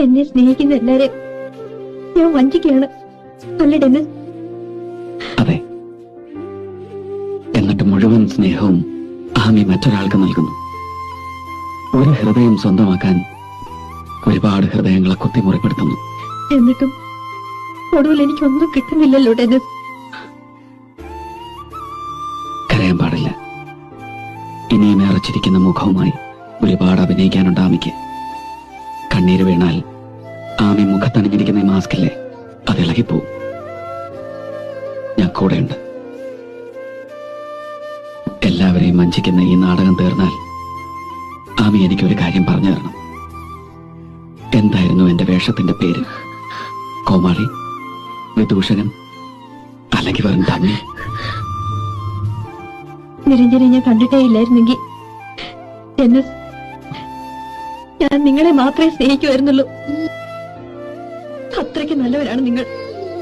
എന്നെ സ്നേഹിക്കുന്ന എല്ലാരെയും ഞാൻ വഞ്ചിക്കുകയാണ് അല്ലേ ഡെന്നിസ്? അതെ. എന്നിട്ട് മുഴുവൻ സ്നേഹവും ആമി മറ്റൊരാൾക്ക് നൽകുന്നു. ഒരു ഹൃദയം സ്വന്തമാക്കാൻ ഒരുപാട് ഹൃദയങ്ങളെ കുത്തിമുറിപ്പെടുത്തുന്നു. എന്നിട്ടും ഒടുവിൽ എനിക്കൊന്നും കിട്ടുന്നില്ലല്ലോ ഡെന്നിസ്. കരയാൻ പാടില്ല. ഇനിയും ഏറച്ചിരിക്കുന്ന മുഖവുമായി ഒരുപാട് അഭിനയിക്കാനുണ്ട് ആമിക്ക്. കണ്ണീര് വീണാൽ ആമി മുഖത്തണിഞ്ഞിരിക്കുന്ന ഈ മാസ്കില്ലേ, അത് ഇളകിപ്പോവും. ഞാൻ കൂടെയുണ്ട്. എല്ലാവരെയും വഞ്ചിക്കുന്ന ഈ നാടകം തീർന്നാൽ ആമി എനിക്കൊരു കാര്യം പറഞ്ഞു തരണം. എന്തായിരുന്നു എന്റെ വേഷത്തിന്റെ പേര്? കോമാളി, വിദൂഷകൻ, അല്ലെങ്കിൽ വെറും തമ്മി? നിരഞ്ജനെ ഞാൻ കണ്ടിട്ടേ ഇല്ലായിരുന്നെങ്കിൽ ഡെന്നിസ്, ഞാൻ നിങ്ങളെ മാത്രമേ സ്നേഹിക്കുമായിരുന്നുള്ളൂ. അത്രയ്ക്ക് നല്ലവരാണ് നിങ്ങൾ.